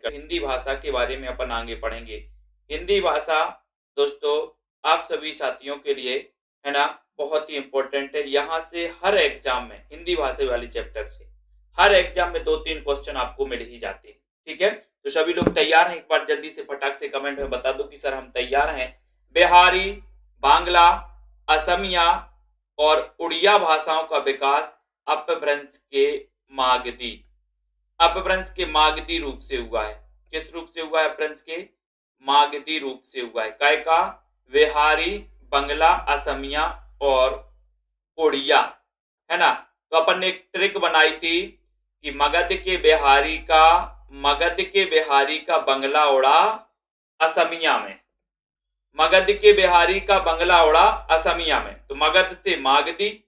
कर हिंदी भाषा के बारे में अपन आगे पढ़ेंगे। हिंदी भाषा दोस्तों आप सभी साथियों के लिए है ना बहुत ही इंपॉर्टेंट है। यहाँ से हर एग्जाम में हिंदी भाषा वाले चैप्टर से हर एग्जाम में 2-3 क्वेश्चन आपको मिल ही जाते हैं। ठीक है, तो सभी लोग तैयार हैं? एक बार जल्दी से फटाक से कमेंट में बता दो कि सर हम तैयार हैं। बिहारी, बांग्ला, असमिया और उड़िया भाषाओं का विकास अपभ्रंश के मागधी रूप से हुआ है। किस रूप से हुआ है? अपभ्रंश के मागधी रूप से हुआ है। काय का? बिहारी, बंगला, असमिया और उड़िया, है ना। तो अपन ने एक ट्रिक बनाई थी कि मगध के बिहारी का बंगला उड़ा असमिया में, मगध के बिहारी का बंगला उड़ा असमिया में। तो मगध से मागधी,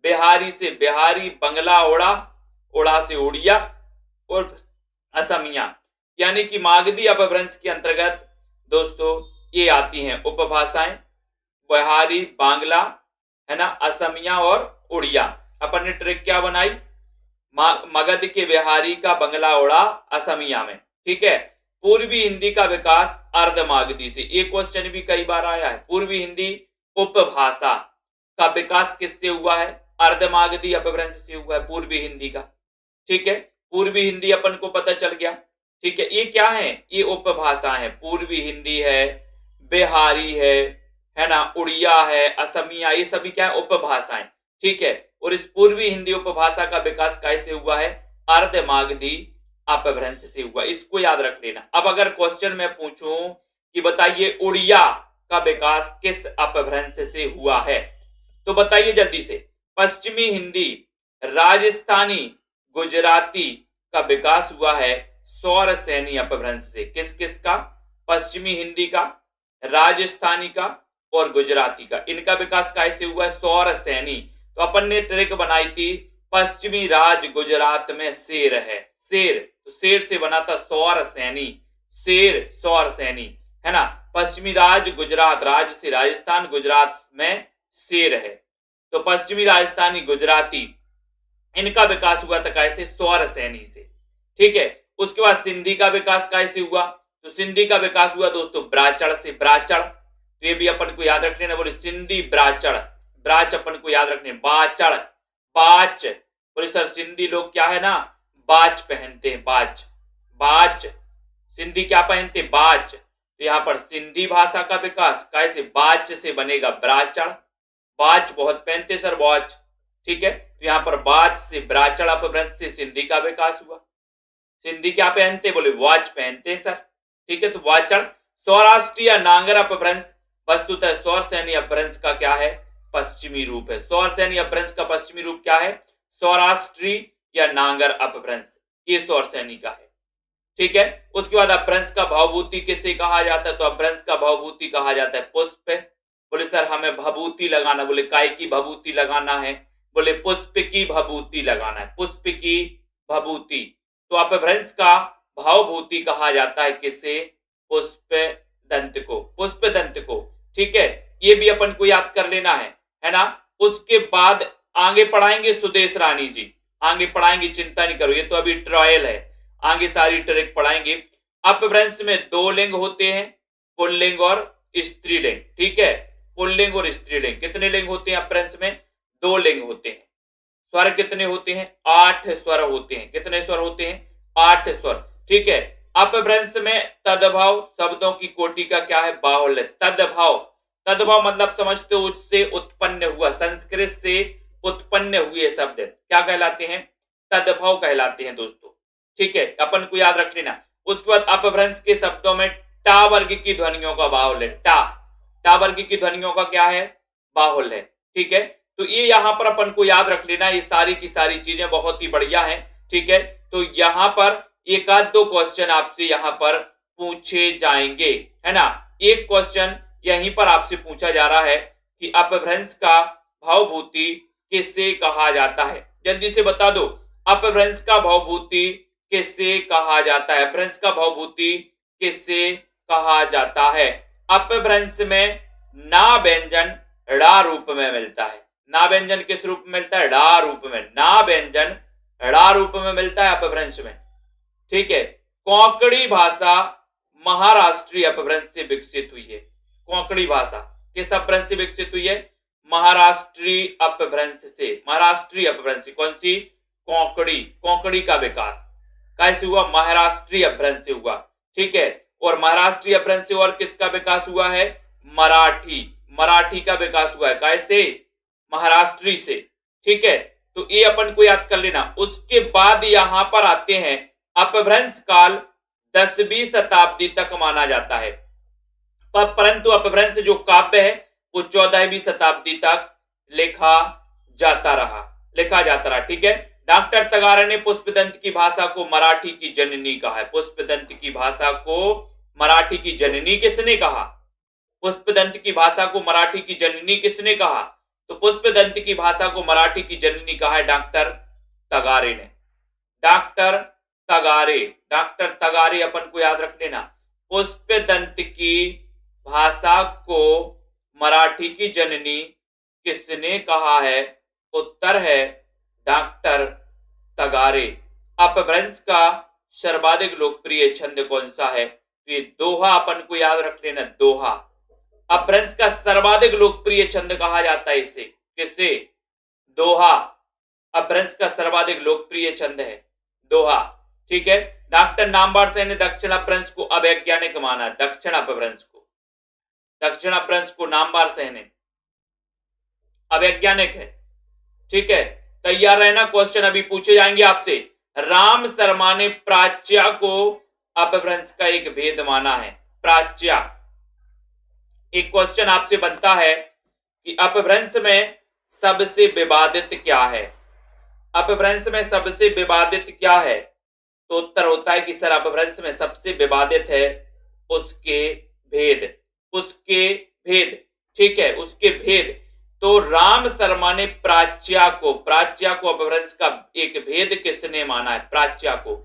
बिहारी से बिहारी, बंगला उड़ा से उड़िया और असमिया, यानी कि मागधी अपभ्रंश के अंतर्गत दोस्तों ये आती हैं उपभाषाएं, बिहारी, बांग्ला, है ना, असमिया और उड़िया। अपन ने ट्रिक क्या बनाई? मगध के बिहारी का बंगला उड़ा असमिया में। ठीक है, पूर्वी हिंदी का विकास अर्धमागधी से, ये क्वेश्चन भी कई बार आया है। पूर्वी हिंदी उपभाषा का विकास किससे हुआ है? अर्धमागधी अपभ्रंश से हुआ है पूर्वी हिंदी का। ठीक है, पूर्वी हिंदी अपन को पता चल गया। ठीक है, ये क्या है? ये उपभाषा है। पूर्वी हिंदी है, बिहारी है ना, उड़िया है, असमिया, ये सभी क्या है? उपभाषाएं। ठीक है, और इस पूर्वी हिंदी उपभाषा का विकास कैसे हुआ है? अर्धमागधी अपभ्रंश से हुआ। इसको याद रख लेना। अब अगर क्वेश्चन में पूछूं कि बताइए उड़िया का विकास किस अपभ्रंश से हुआ है, तो बताइए जल्दी से। पश्चिमी हिंदी, राजस्थानी, गुजराती का विकास हुआ है सौरसेनी अपभ्रंश से। किस किस का? पश्चिमी हिंदी का, राजस्थानी का और गुजराती का। इनका विकास कैसे हुआ है? सौरसेनी। तो अपन ने ट्रिक बनाई थी, पश्चिमी राज गुजरात में शेर है, शेर, तो शेर से बना था सौरसेनी, शेर सौरसेनी, है ना। पश्चिमी राज गुजरात, राज से राजस्थान, गुजरात में शेर है, तो पश्चिमी राजस्थानी, गुजराती, इनका विकास हुआ था कैसे? सौरसेनी से। ठीक है, उसके बाद सिंधी का विकास कैसे हुआ? तो सिंधी का विकास हुआ दोस्तों ब्राचड़ से। ब्राचड़, तो ये भी अपन को याद रख लेना। बोले सिंधी ब्राचड़, ब्राच अपन को याद रखने, बाचड़, बाच। बोले सर सिंधी लोग क्या है ना, बाच पहनते हैं, बाच, बाच। सिंधी क्या पहनते? बाच। तो यहाँ पर सिंधी भाषा का विकास कैसे? बाच से बनेगा ब्राचड़, बाच बहुत पहनते सर, वॉच। ठीक है, तो यहाँ पर बाच से ब्राचड़ अपभ्रंश से सिंधी का विकास हुआ। सिंधी क्या पहनते? बोले वॉच पहनते सर। ठीक है, तो वाचड़। सौराष्ट्रीय नांगर अपभ्रंश, वस्तुतः सौरसेनी अपभ्रंश का क्या है? पश्चिमी रूप है। सौरसेनी अपभ्रंश का पश्चिमी रूप क्या है? सौराष्ट्री या नांगर अपभ्रंश, ये सौरसेनी का है। ठीक है, उसके बाद अपभ्रंश का भावभूति किसे कहा जाता है? तो अपभ्रंश का भावभूति कहा जाता है पुष्प। बोले सर हमें भभूति लगाना, बोले काय की भभूति लगाना है? बोले पुष्प की भभूति लगाना है, पुष्प की भभूति। तो अपभ्रंश का भावभूति कहा जाता है किसे? पुष्प दंत को, पुष्प दंत को। ठीक है, ये भी अपन को याद कर लेना है ना। उसके बाद आगे पढ़ाएंगे सुदेश रानी जी, आगे पढ़ाएंगे, चिंता नहीं करो, ये तो अभी ट्रायल है, आगे सारी ट्रिक पढ़ाएंगे। अपभ्रंश में 2 लिंग होते हैं, पुल्लिंग और स्त्रीलिंग। ठीक है, पुल्लिंग और स्त्रीलिंग। कितने लिंग होते हैं अपभ्रंश में? 2 लिंग होते हैं। स्वर कितने होते हैं? 8 स्वर होते हैं। कितने स्वर होते हैं? 8 स्वर। ठीक है, अपभ्रंश में तदभाव शब्दों की कोटि का क्या है? बाहुल्य। तदभाव, तदभाव मतलब समझते हो, उससे उत्पन्न हुआ, संस्कृत से उत्पन्न हुए शब्द क्या कहलाते हैं? तदभाव कहलाते हैं दोस्तों। ठीक है, अपन को याद रख लेना। उसके बाद अपभ्रंश के शब्दों में टा वर्ग की ध्वनियों का बाहुल्य, टा वर्ग की ध्वनियों का क्या है? बाहुल्य। ठीक है, तो ये यहां पर अपन को याद रख लेना, ये सारी की सारी चीजें बहुत ही बढ़िया हैं। ठीक है, तो यहां पर 1-2 क्वेश्चन आपसे यहां पर पूछे जाएंगे, है ना। एक क्वेश्चन यहीं पर आपसे पूछा जा रहा है कि अपभ्रंश का भावभूति किसे कहा जाता है? जल्दी से बता दो, अपभ्रंश का भावभूति किसे कहा जाता है? अपभ्रंश का भावभूति किसे कहा जाता है? अपभ्रंश में ना व्यंजन ड़ा रूप में मिलता है। ना व्यंजन किस रूप में मिलता है? ड़ा रूप में। ना व्यंजन ड़ा रूप में मिलता है अपभ्रंश में। ठीक है, कोंकणी भाषा महाराष्ट्रीय अपभ्रंश से विकसित हुई है। कोंकणी भाषा किस अपभ्रंश से विकसित हुई है? महाराष्ट्रीय अपभ्रंश से। महाराष्ट्रीय अपभ्रंश कौन सी? कोंकणी। कोंकणी का विकास कैसे हुआ? महाराष्ट्रीय अपभ्रंश से हुआ। ठीक है, और महाराष्ट्रीय अपभ्रंश से और किसका विकास हुआ है? मराठी। मराठी का विकास हुआ है कैसे? महाराष्ट्री से। ठीक है, तो ये अपन को याद कर लेना। उसके बाद यहां पर आते हैं अपभ्रंश काल 10वीं शताब्दी तक माना जाता है, परंतु अपभ्रंश जो काव्य है वो 14वीं शताब्दी तक लिखा जाता रहा। ठीक है, डॉक्टर तगारे ने पुष्पदंत की भाषा को मराठी की जननी कहा है। पुष्पदंत की भाषा को मराठी की जननी किसने कहा? पुष्पदंत की भाषा को मराठी की जननी किसने कहा? तो पुष्पदंत की भाषा को मराठी की जननी कहा है डॉक्टर तगारे ने। डॉक्टर तगारे अपन को याद रख लेना। पुष्पदंत की भाषा को मराठी की जननी किसने कहा है? उत्तर है डॉक्टर तगारे। अपभ्रंश का सर्वाधिक लोकप्रिय छंद कौन सा है? तो ये दोहा अपन को याद रख लेना। दोहा अपभ्रंश का सर्वाधिक लोकप्रिय छंद कहा जाता है इसे। किसे? दोहा अपभ्रंश का सर्वाधिक लोकप्रिय छंद है दोहा। ठीक है, डॉक्टर नामवर सेन ने दक्षिण अपभ्रंश को अवैज्ञानिक माना। दक्षिण अपभ्रंश को नामवर सेन ने अवैज्ञानिक है। ठीक है, तैयार रहना, क्वेश्चन अभी पूछे जाएंगे आपसे। राम शर्मा ने प्राच्या को अपभ्रंश का एक भेद माना है। प्राच्या, एक क्वेश्चन आपसे बनता है कि अपभ्रंश में सबसे विवादित क्या है? अपभ्रंश में सबसे विवादित क्या है? तो उत्तर होता है कि सर अपभ्रंश में सबसे विवादित है उसके भेद। ठीक है, उसके भेद। तो राम शर्मा ने प्राच्या को अपभ्रंश का एक भेद किसने माना है? प्राच्या को।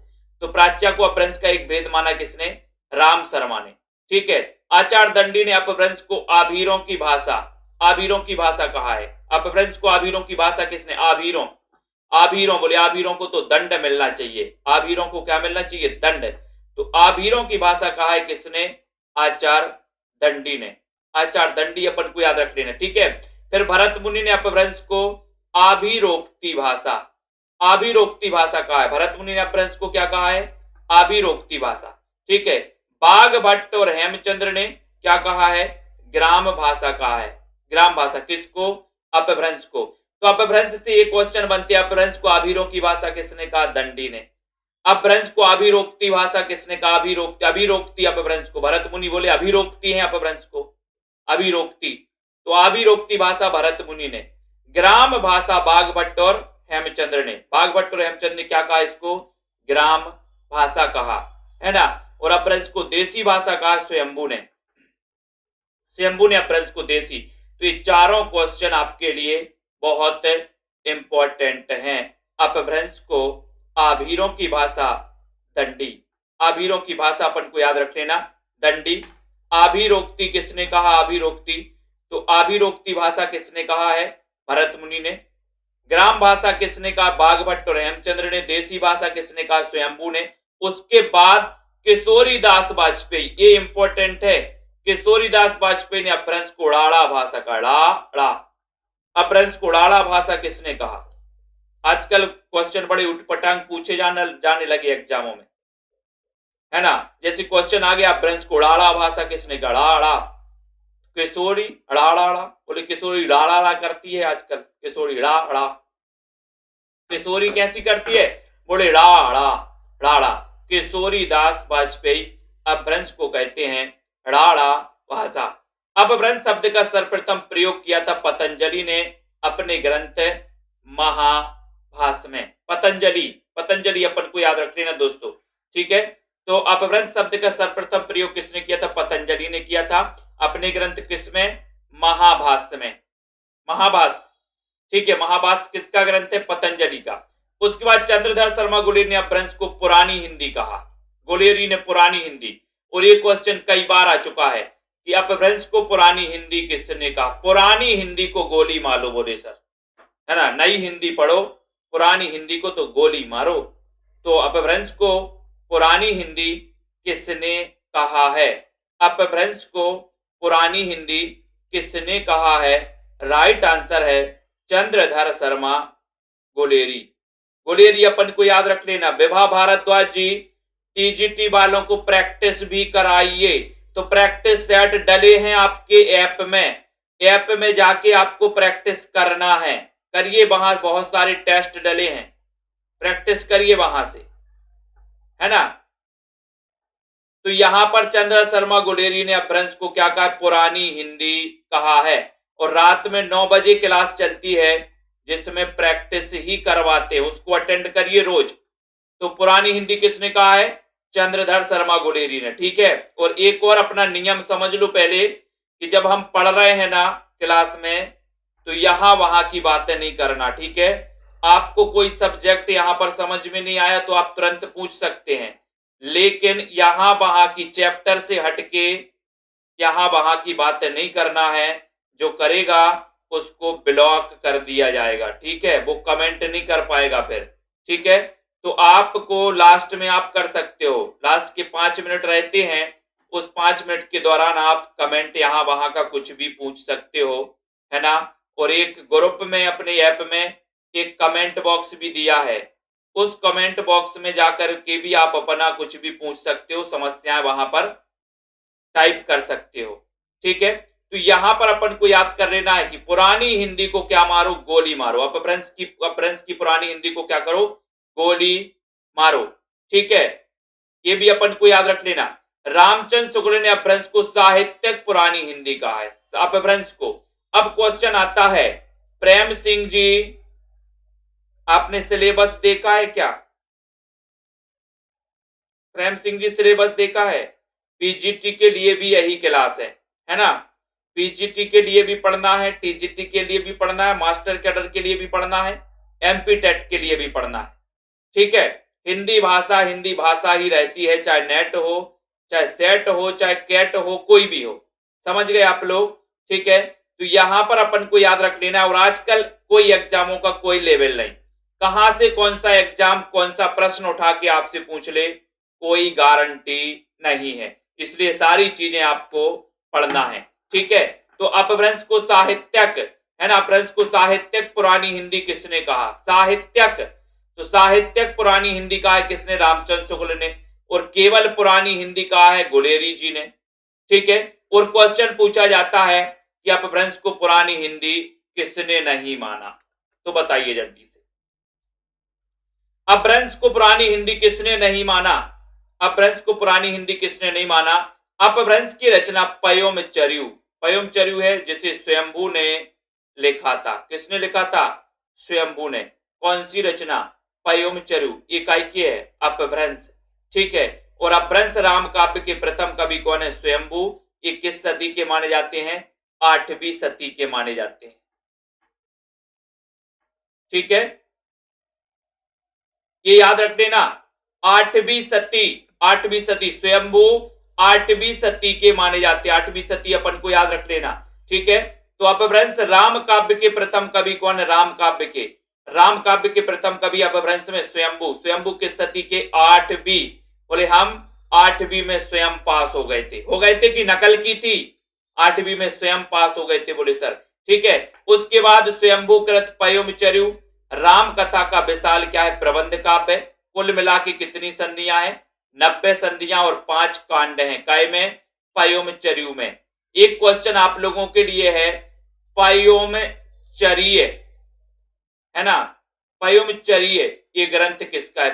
तो प्राच्या को अपभ्रंश का एक भेद माना किसने? राम शर्मा ने। ठीक है, आचार्य दंडी ने अपभ्रंश को आभीरों की भाषा कहा है। अपभ्रंश को आभीरों की भाषा किसने? आभीरों बोले। आभीरों को तो दंड मिलना चाहिए। आभीरों को क्या मिलना चाहिए? दंड। तो आभीरों की भाषा कहा है किसने? आचार्य दंडी ने। आचार्य दंडी अपन को याद रख लेना। ठीक है, फिर भरत मुनि ने अपभ्रंश को आभिरोक्ति भाषा कहा है। भरत मुनि ने अपभ्रंश को क्या कहा है? आभिरोक्ति भाषा। ठीक है, बाघ भट्ट और हेमचंद्र ने क्या कहा है? ग्राम भाषा कहा है। ग्राम भाषा किसको? अपभ्रंश को। तो अपभ्रंश से एक क्वेश्चन बनते हैं, अपभ्रंश को आभिरों की भाषा किसने कहा? दंडी ने। अपभ्रंश को अभिरोक्ति भाषा किसने कहा? अभिरोक्ति अपभ्रंश को। भरत मुनि बोले अभिरोक्ति है अपभ्रंश को, अभिरोक्ति। तो अभिरोक्ति भाषा भरत मुनि ने। ग्राम भाषा बाघ भट्ट और हेमचंद्र ने। बाघ भट्ट और हेमचंद्र ने क्या कहा? इसको ग्राम भाषा कहा है ना। और अपभ्रंश को देसी भाषा कहा स्वयंभू ने अपभ्रंश को देसी। तो ये चारों क्वेश्चन आपके लिए बहुत इंपॉर्टेंट हैं। अपभ्रंश को आभीरों की भाषा दंडी। आभीरों की भाषा अपन को याद रख लेना, दंडी। आभिरोक्ति किसने कहा? आभिरोक्ति। तो आभिरोक्ति भाषा किसने कहा है? भरत मुनि ने। ग्राम भाषा किसने कहा? बाघ भट्ट और हेमचंद्र ने। देसी भाषा किसने कहा? स्वयंभू ने। उसके बाद किशोरीदास वाजपेयी, ये इंपॉर्टेंट है, किशोरीदास वाजपेयी ने अपभ्रंश को उड़ाड़ा भाषा कहा। अपभ्रंश को उड़ाड़ा भाषा किसने कहा? आजकल क्वेश्चन बड़े उठपटांग पूछे जाने लगे एग्जामों में, है ना। जैसे क्वेश्चन आ गया अपभ्रंश को उड़ाड़ा भाषा किसने कहा? किशोरी अड़ाड़ा बोले। किशोरी ड़ाड़ा करती है आजकल, किशोरी ड़ा। किशोरी कैसी करती है? बोले ड़ा। किशोरीदास वाजपेयी अपभ्रंश को कहते हैं ड़ाड़ा भाषा। अपभ्रंश शब्द का सर्वप्रथम प्रयोग किया था पतंजलि ने अपने ग्रंथ महाभाष्य में। पतंजलि अपन को याद रख लेना दोस्तों। ठीक है, तो अपभ्रंश शब्द का सर्वप्रथम प्रयोग किसने किया था? पतंजलि ने किया था अपने ग्रंथ किसमें? महाभाष्य में। महाभाष्य, ठीक है, महाभाष्य किसका ग्रंथ है? पतंजलि का। उसके बाद चंद्रधर शर्मा गुलेरी ने अपभ्रंश को पुरानी हिंदी कहा। गुलेरी ने पुरानी हिंदी। और ये क्वेश्चन कई बार आ चुका है कि अपभ्रंश को पुरानी हिंदी किसने कहा? पुरानी हिंदी को गोली मारो बोले सर, है ना। नई हिंदी पढ़ो, पुरानी हिंदी को तो गोली मारो। तो अपभ्रंश को पुरानी हिंदी किसने कहा है? अपभ्रंश को पुरानी हिंदी किसने कहा है? राइट आंसर है चंद्रधर शर्मा गुलेरी। गुलेरी अपन को याद रख लेना। विभा भारद्वाज जी, टीजीटी वालों को प्रैक्टिस भी कराइए। तो प्रैक्टिस सेट डले हैं आपके ऐप में जाके आपको प्रैक्टिस करना है। करिए, वहां बहुत सारे टेस्ट डले हैं, प्रैक्टिस करिए वहां से, है ना। तो यहां पर चंद्र शर्मा गुलेरी ने अपभ्रंश को क्या कहा? पुरानी हिंदी कहा है। और रात में 9 बजे क्लास चलती है जिसमें प्रैक्टिस ही करवाते हैं, उसको अटेंड करिए रोज। तो पुरानी हिंदी किसने कहा है? चंद्रधर शर्मा गुलेरी ने। ठीक है। और एक और अपना नियम समझ लो पहले, कि जब हम पढ़ रहे हैं ना क्लास में, तो यहां वहां की बातें नहीं करना। ठीक है। आपको कोई सब्जेक्ट यहां पर समझ में नहीं आया तो आप तुरंत पूछ सकते हैं, लेकिन यहां वहां की चैप्टर से हटके यहां वहां की बातें नहीं करना है। जो करेगा उसको ब्लॉक कर दिया जाएगा। ठीक है। वो कमेंट नहीं कर पाएगा फिर। ठीक है। तो आपको लास्ट में आप कर सकते हो, लास्ट के 5 मिनट रहते हैं, उस 5 मिनट के दौरान आप कमेंट यहां वहां का कुछ भी पूछ सकते हो, है ना। और एक ग्रुप में अपने ऐप में एक कमेंट बॉक्स भी दिया है, उस कमेंट बॉक्स में जाकर के भी आप अपना कुछ भी पूछ सकते हो, समस्याएं वहां पर टाइप कर सकते हो। ठीक है। तो यहां पर अपन को याद कर लेना है कि पुरानी हिंदी को क्या मारो? गोली मारो। अपभ्रंश की पुरानी हिंदी को क्या करो? गोली मारो। ठीक है। ये भी अपन को याद रख लेना। रामचंद्र शुक्ल ने अपभ्रंश को साहित्यिक पुरानी हिंदी कहा है, अपभ्रंश को। अब क्वेश्चन आता है, प्रेम सिंह जी, आपने सिलेबस देखा है क्या? प्रेम सिंह जी, सिलेबस देखा है? पीजीटी के लिए भी यही क्लास है ना। पीजीटी के लिए भी पढ़ना है, टीजीटी के लिए भी पढ़ना है, मास्टर कैडर के लिए भी पढ़ना है, एमपी टेट के लिए भी पढ़ना है। ठीक है। हिंदी भाषा ही रहती है, चाहे नेट हो, चाहे सेट हो, चाहे कैट हो, कोई भी हो। समझ गए आप लोग? ठीक है। तो यहां पर अपन को याद रख लेना है। और आजकल कोई एग्जामों का कोई लेवल नहीं, कहां से कौन सा एग्जाम कौन सा प्रश्न उठा के आपसे पूछ ले, कोई गारंटी नहीं है। इसलिए सारी चीजें आपको पढ़ना है। ठीक है। तो अपभ्रंश को साहित्यक, है ना, अपभ्रंश को साहित्यक पुरानी हिंदी किसने कहा? साहित्यक। तो साहित्यक पुरानी हिंदी कहा है किसने? रामचंद्र शुक्ल ने। और केवल पुरानी हिंदी कहा है गुलेरी जी ने। ठीक है। और क्वेश्चन पूछा जाता है कि अपभ्रंश को पुरानी हिंदी किसने नहीं माना? तो बताइए जल्दी से, अपभ्रंश को पुरानी हिंदी किसने नहीं माना? अपभ्रंश को पुरानी हिंदी किसने नहीं माना? अपभ्रंश की रचना पयोमचर्यु है, जिसे स्वयंभू ने लिखा था। किसने लिखा था? स्वयंभू ने। कौन सी रचना? पयोमचर्यु। ये काय की है? अपभ्रंश। ठीक है। और अपभ्रंश राम काव्य के प्रथम कवि कौन है? स्वयंभू। ये किस सदी के माने जाते हैं? 8वीं सदी के माने जाते हैं। ठीक है। ये याद रख लेना, 8वीं सदी स्वयंभू 8वीं सदी के माने जाते हैं। 8वीं सदी अपन को याद रख लेना। ठीक है। तो अपभ्रंश राम काव्य के प्रथम कवि कौन है? राम काव्य के प्रथम कवि अपभ्रंश में स्वयंभू किस सदी के? 8वीं। बोले हम 8वीं में स्वयं पास हो गए थे कि नकल की थी? 8वीं में स्वयं पास हो गए थे, बोले सर। ठीक है। उसके बाद स्वयंभू कृत पयोमचर्यु राम कथा का विशाल क्या है? प्रबंध काव्य। कुल मिला के कितनी संधियां हैं? 90 संधियां और 5 कांड हैं। काय में? पयोमचर्यु में। एक क्वेश्चन आप लोगों के लिए है, पयोमचर्य, है ना, पयोमचर्य ये ग्रंथ किसका है?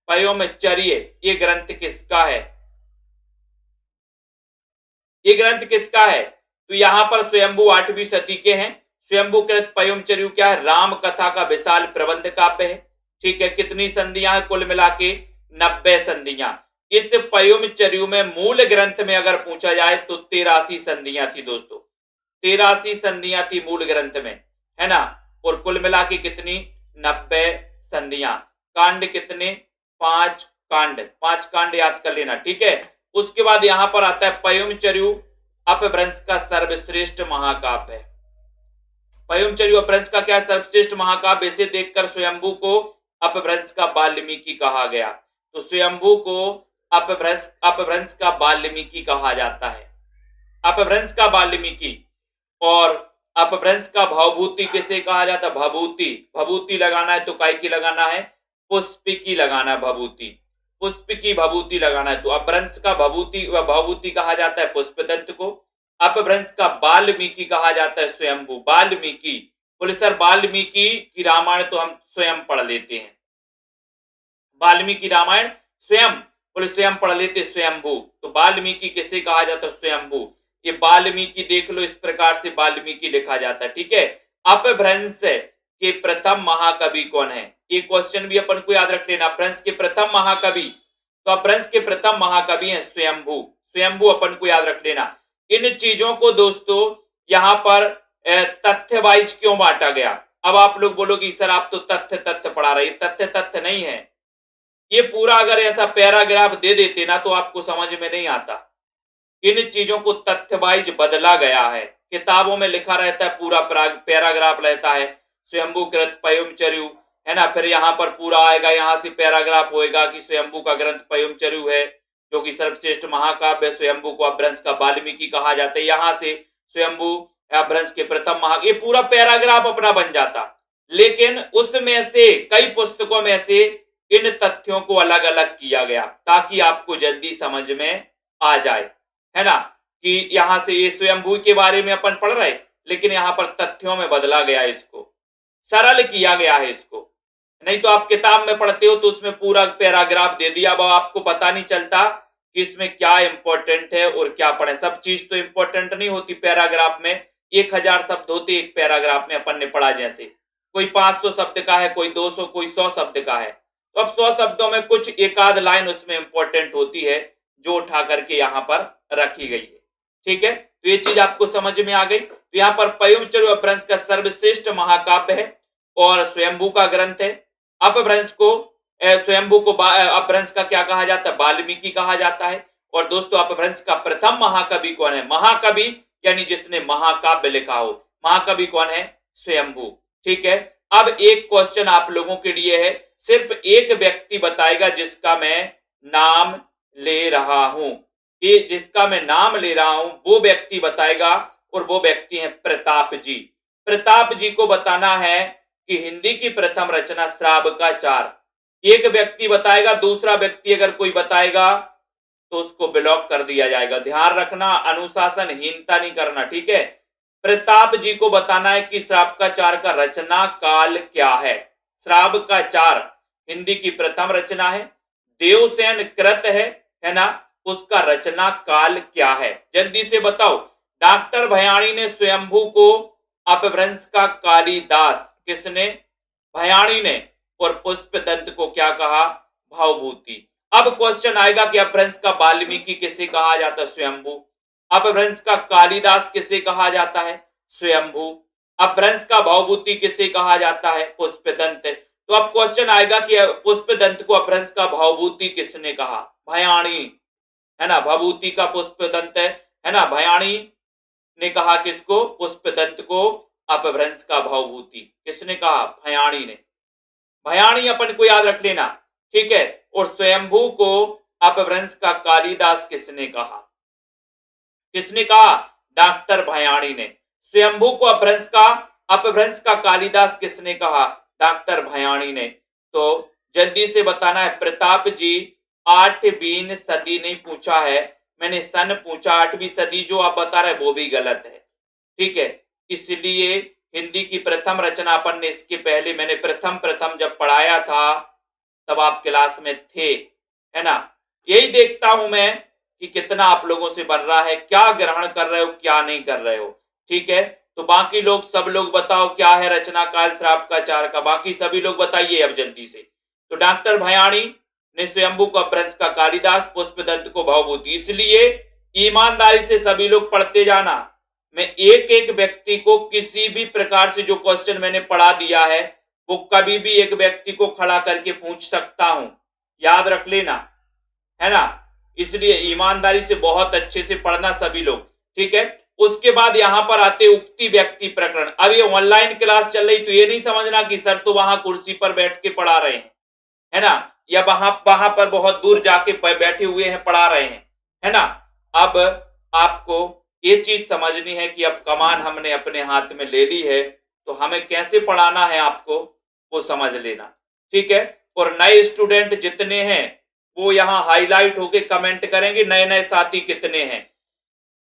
पयोमचर्य ये ग्रंथ किसका है? ये ग्रंथ किसका है? तो यहां पर स्वयंभू 8वीं सदी के हैं। स्वयंभू कृत पयोमचर्यु क्या है? राम कथा का विशाल प्रबंध काव्य है। ठीक है। कितनी संधियां हैं? कुल मिला के 90 संधियां। इस पयोमचर्यु में मूल ग्रंथ में अगर पूछा जाए तो 83 संधियां थी दोस्तों। 83 संधियां थी मूल ग्रंथ में, है ना। और कुल मिला के कितनी? 90 संधियां। कांड कितने? 5 कांड याद कर लेना। ठीक है। उसके बाद यहां पर आता है पयोमचर्यु अपभ्रंश का सर्वश्रेष्ठ महाकाव्य है। पयोमचर्यु अपभ्रंश का क्या? सर्वश्रेष्ठ महाकाव्य। इसे देखकर स्वयंभू को अपभ्रंश का वाल्मीकि कहा गया। तो स्वयंभू को अपभ्रंश का वाल्मीकि कहा जाता है, अपभ्रंश का वाल्मीकि। और अपभ्रंश का भवभूति किसे कहा जाता है? भभूति। भभूति लगाना है तो काय की लगाना है? पुष्पिकी लगाना है, भभूति, पुष्पिकी भभूति लगाना है। तो अपभ्रंश का भभूति कहा जाता है पुष्पदंत को। अपभ्रंश का वाल्मीकि कहा जाता है स्वयंभू, वाल्मीकि। बोले सर वाल्मीकि की रामायण तो हम स्वयं पढ़ लेते हैं, वाल्मीकि रामायण स्वयं, बोले स्वयं पढ़ लेते स्वयंभू। तो वाल्मीकि किसे कहा जाता है? स्वयंभू। ये वाल्मीकि देख लो, इस प्रकार से वाल्मीकि लिखा जाता है, ठीक है। अपभ्रंश के प्रथम महाकवि कौन है? ये क्वेश्चन भी अपन को याद रख लेना। अपभ्रंश के प्रथम महाकवि, तो अपभ्रंश के प्रथम महाकवि हैं स्वयंभू, स्वयंभू अपन को याद रख लेना। इन चीजों को दोस्तों यहां पर तथ्य वाइज क्यों बांटा गया? अब आप लोग बोलोगे सर आप तो तथ्य पढ़ा रहे, तथ्य नहीं है ये। पूरा अगर ऐसा पैराग्राफ दे देते ना तो आपको समझ में नहीं आता। इन चीजों को तथ्य वाइज बदला गया है, किताबों में लिखा रहता है, पूरा पैराग्राफ रहता है, स्वयंभू कृत पयुमचर्यु, है ना। फिर यहाँ पर पूरा आएगा, यहाँ से पैराग्राफ होएगा कि स्वयंभू का ग्रंथ पयुमचर्यु है जो कि सर्वश्रेष्ठ महाकाव्य, स्वयंभू को अपभ्रंश का वाल्मीकि कहा जाता है। यहाँ से स्वयंभू अपभ्रंश के प्रथम ये पूरा पैराग्राफ अपना बन जाता। लेकिन उसमें से कई पुस्तकों में से इन तथ्यों को अलग अलग किया गया ताकि आपको जल्दी समझ में आ जाए, है ना, कि यहां से ये स्वयंभू के बारे में अपन पढ़ रहे, लेकिन यहां पर तथ्यों में बदला गया, इसको सरल किया गया है इसको। नहीं तो आप किताब में पढ़ते हो तो उसमें पूरा पैराग्राफ दे दिया, अब आपको पता नहीं चलता कि इसमें क्या इंपॉर्टेंट है और क्या पढ़े। सब चीज तो इंपॉर्टेंट नहीं होती पैराग्राफ में। 1000 शब्द होते एक पैराग्राफ में, अपन ने पढ़ा जैसे कोई 500 शब्द का है, कोई 200, कोई 100 शब्द का है। तो अब 100 शब्दों में कुछ एक आध लाइन उसमें इंपॉर्टेंट होती है जो उठा करके यहाँ पर रखी गई है, ठीक है। तो ये चीज आपको समझ में आ गई। तो यहाँ पर पयुमचर्यु अपभ्रंश का सर्वश्रेष्ठ महाकाव्य है और स्वयंभू का ग्रंथ है। अपभ्रंश को स्वयंभू को अपभ्रंश का क्या कहा जाता है? वाल्मीकि कहा जाता है। और दोस्तों अपभ्रंश का प्रथम महाकवि कौन है? महाकवि यानी जिसने महाकाव्य लिखा हो, महाकवि कौन है? स्वयंभू, ठीक है। अब एक क्वेश्चन आप लोगों के लिए है, सिर्फ एक व्यक्ति बताएगा जिसका मैं नाम ले रहा हूं, ये जिसका मैं नाम ले रहा हूं वो व्यक्ति बताएगा, और वो व्यक्ति है प्रताप जी। प्रताप जी को बताना है कि हिंदी की प्रथम रचना श्रावकाचार। एक व्यक्ति बताएगा, दूसरा व्यक्ति अगर कोई बताएगा तो उसको ब्लॉक कर दिया जाएगा। ध्यान रखना, अनुशासनहीनता नहीं करना, ठीक है। प्रताप जी को बताना है कि श्रावकाचार का रचना काल क्या है। श्रावकाचार हिंदी की प्रथम रचना है, देवसेन कृत है ना, उसका रचना काल क्या है? जल्दी से बताओ। डॉक्टर भयाणी ने स्वयंभू को अपभ्रंश का कालिदास, किसने? भयाणी ने। और पुष्पदंत को क्या कहा? भावभूति। अब क्वेश्चन आएगा कि अपभ्रंश का वाल्मीकि किसे कहा जाता है? स्वयंभू। अपभ्रंश का कालिदास किसे कहा जाता है? स्वयंभू। अपभ्रंश का भावभूति किसे कहा जाता है? पुष्पदंत। तो अब क्वेश्चन आएगा कि पुष्पदंत को अपभ्रंश का भावभूति किसने कहा? भयाणी, है ना। भभूति का पुष्पदंत है ना। भयाणी ने कहा किसको? पुष्पदंत को अपभ्रंश का भावभूति। किसने कहा? भयाणी ने। भयाणी अपन को याद रख लेना, ठीक है। और स्वयंभू को अपभ्रंश का कालिदास किसने कहा? किसने कहा? डॉक्टर भयाणी ने। स्वयंभू को अपभ्रंश का कालिदास किसने कहा? डॉक्टर भयाणी ने। तो जल्दी से बताना है। प्रताप जी 8वीं सदी नहीं पूछा है, मैंने सन पूछा। 8वीं सदी जो आप बता रहे वो भी गलत है, ठीक है। इसलिए हिंदी की प्रथम रचना अपन ने, इसके पहले मैंने प्रथम जब पढ़ाया था तब आप क्लास में थे, है ना। यही देखता हूं मैं कि कितना आप लोगों से बन रहा है, क्या ग्रहण कर रहे हो, क्या नहीं कर रहे हो, ठीक है। तो बाकी लोग, सब लोग बताओ क्या है रचना काल श्रावकाचार का, बाकी सभी लोग बताइए अब जल्दी से। तो डॉक्टर भयाणी ने स्वयंभू को अपभ्रंश का कालिदास, पुष्पदंत को भावभूति। इसलिए ईमानदारी से सभी लोग पढ़ते जाना। मैं एक एक व्यक्ति को किसी भी प्रकार से जो क्वेश्चन मैंने पढ़ा दिया है वो कभी भी एक व्यक्ति को खड़ा करके पूछ सकता हूं, याद रख लेना, है ना। इसलिए ईमानदारी से बहुत अच्छे से पढ़ना सभी लोग, ठीक है। उसके बाद यहां पर आते उक्ति व्यक्ति प्रकरण। अब ये ऑनलाइन क्लास चल रही तो ये नहीं समझना कि सर तो वहां कुर्सी पर बैठ के पढ़ा रहे हैं, है ना। या वहां वहां पर बहुत दूर जाके बैठे हुए हैं, पढ़ा रहे हैं, है ना। अब आपको ये चीज समझनी है कि अब कमान हमने अपने हाथ में ले ली है, तो हमें कैसे पढ़ाना है आपको वो समझ लेना, ठीक है। और नए स्टूडेंट जितने हैं वो यहाँ हाईलाइट होके कमेंट करेंगे नए नए साथी कितने हैं,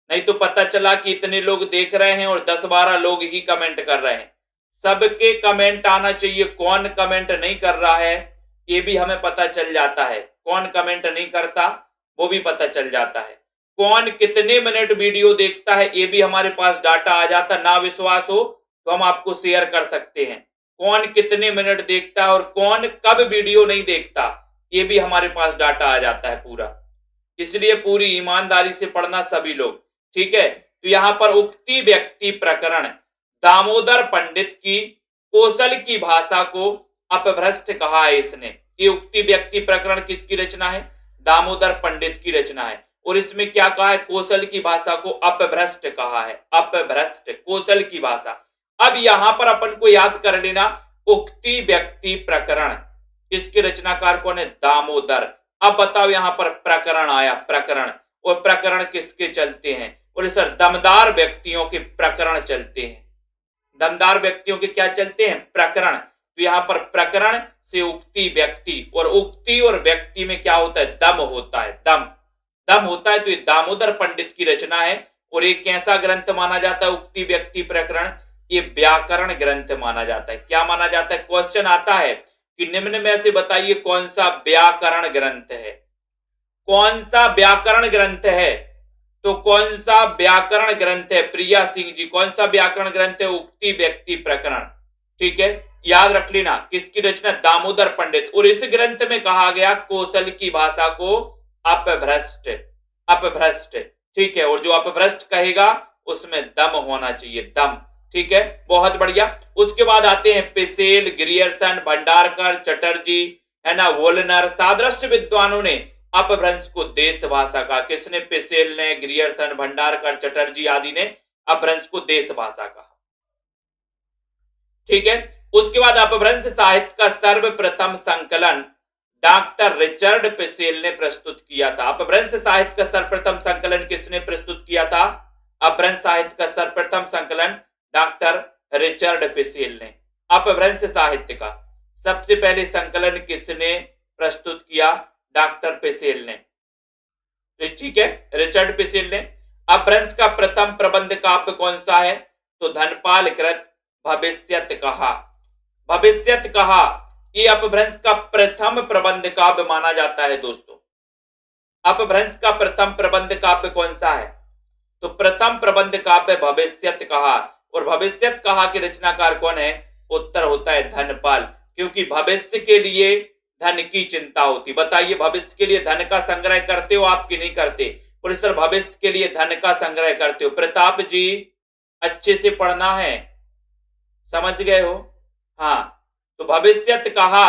नहीं तो पता चला कि इतने लोग देख रहे हैं और 10-12 लोग ही कमेंट कर रहे हैं। सबके कमेंट आना चाहिए, कौन कमेंट नहीं कर रहा है ये भी हमें पता चल जाता है, कौन कमेंट नहीं करता वो भी पता चल जाता है, कौन कितने मिनट वीडियो देखता है ये भी हमारे पास डाटा आ जाता। ना विश्वास हो तो हम आपको शेयर कर सकते हैं, कौन कितने मिनट देखता है और कौन कब वीडियो नहीं देखता ये भी हमारे पास डाटा आ जाता है पूरा। इसलिए पूरी ईमानदारी से पढ़ना सभी लोग, ठीक है। तो यहां पर उक्ति व्यक्ति प्रकरण, दामोदर पंडित की कौशल की भाषा को अपभ्रष्ट कहा है इसने। ये उक्ति व्यक्ति प्रकरण किसकी रचना है? दामोदर पंडित की रचना है। और इसमें क्या कहा है? कौशल की भाषा को अपभ्रष्ट कहा है, अपभ्रष्ट, कौशल की भाषा। अब यहां पर अपन को याद कर लेना, उक्ति व्यक्ति प्रकरण इसके रचनाकार कौन है? दामोदर। अब बताओ यहां पर प्रकरण आया, प्रकरण, और प्रकरण किसके चलते हैं? बोले सर दमदार व्यक्तियों के प्रकरण चलते हैं। दमदार व्यक्तियों के क्या चलते हैं? प्रकरण। तो यहां पर प्रकरण से उक्ति व्यक्ति, और उक्ति और व्यक्ति में क्या होता है? दम होता है, दम, दम होता है। तो ये दामोदर पंडित की रचना है। और ये कैसा ग्रंथ माना जाता है? उक्ति व्यक्ति प्रकरण ये व्याकरण ग्रंथ माना जाता है। क्या माना जाता है? क्वेश्चन आता है कि निम्न में से बताइए कौन सा व्याकरण ग्रंथ है, कौन सा व्याकरण ग्रंथ है? तो कौन सा व्याकरण ग्रंथ है? प्रिया सिंह जी, कौन सा व्याकरण ग्रंथ है? उक्ति व्यक्ति प्रकरण, ठीक है। याद रख लेना किसकी रचना? दामोदर पंडित। और इस ग्रंथ में कहा गया कौशल की भाषा को अपभ्रष्ट, अपभ्रष्ट, ठीक है। और जो अपभ्रष्ट कहेगा उसमें दम होना चाहिए, दम, ठीक है। बहुत बढ़िया। उसके बाद आते हैं पेसेल, ग्रियर्सन, भंडारकर, चटर्जी, है ना, वोलनर, सादृश्य विद्वानों ने अपभ्रंश को देश भाषा का। किसने? पेसेल ने, ग्रियर्सन, भंडारकर, चटर्जी आदि ने अपभ्रंश को देश भाषा कहा, ठीक है। उसके बाद अपभ्रंश साहित्य का सर्वप्रथम संकलन डॉक्टर रिचर्ड पेसेल ने प्रस्तुत किया था। अपभ्रंश साहित्य का सर्वप्रथम संकलन किसने प्रस्तुत किया था? अपभ्रंश साहित्य का सर्वप्रथम संकलन डॉक्टर रिचर्ड पेसेल ने। अपभ्रंश साहित्य का सबसे पहले संकलन किसने प्रस्तुत किया? डॉक्टर पेसेल ने, ठीक है, रिचर्ड पेसेल ने। अपभ्रंश का प्रथम प्रबंध काव्य कौन सा है? तो धनपाल कृत भविष्यत कहा, भविष्यत कहा ये अपभ्रंश का प्रथम प्रबंध काव्य माना जाता है दोस्तों। अपभ्रंश का प्रथम प्रबंध काव्य कौन सा है? तो प्रथम प्रबंध काव्य भविष्यत कहा। और भविष्यत कहा के रचनाकार कौन है? उत्तर होता है धनपाल, क्योंकि भविष्य के लिए धन की चिंता होती। बताइए भविष्य के लिए धन का संग्रह करते हो आप कि नहीं करते? बोले सर भविष्य के लिए धन का संग्रह करते हो। प्रताप जी अच्छे से पढ़ना है, समझ गए हो? हाँ, तो भविष्यत कहा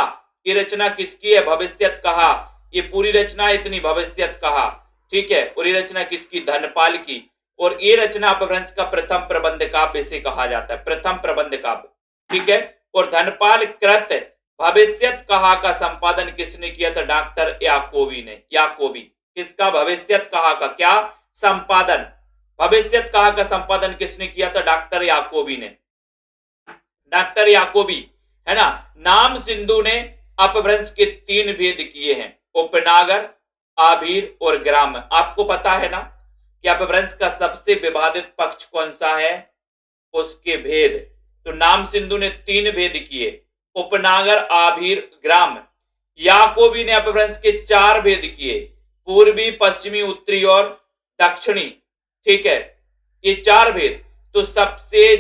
ये रचना किसकी है? भविष्यत कहा, ये पूरी रचना इतनी भविष्यत कहा, ठीक है। और ये रचना किसकी? धनपाल की। और ये रचना अपभ्रंश का प्रथम प्रबंध काव्य से कहा जाता है, प्रथम प्रबंध काव्य, ठीक है। और धनपाल कृत भविष्यत कहा का संपादन किसने किया था? डॉक्टर याकोबी ने। याकोबी किसका? भविष्यत कहा का क्या संपादन? भविष्यत कहा का संपादन किसने किया था? डॉक्टर याकोबी ने, डॉक्टर याकोबी, है ना। नाम सिंधु ने अपभ्रंश के 3 भेद किए हैं, उपनागर, आभीर और ग्राम। आपको पता है ना कि अपभ्रंश का सबसे विवादित पक्ष कौन सा है? उसके भेद। तो नाम सिंधु ने 3 भेद किए, उपनागर, आभीर, ग्राम। याकोबी ने अपभ्रंश के 4 भेद किए, पूर्वी, पश्चिमी, उत्तरी और दक्षिणी, ठीक है, ये 4 भेद। तो सबसे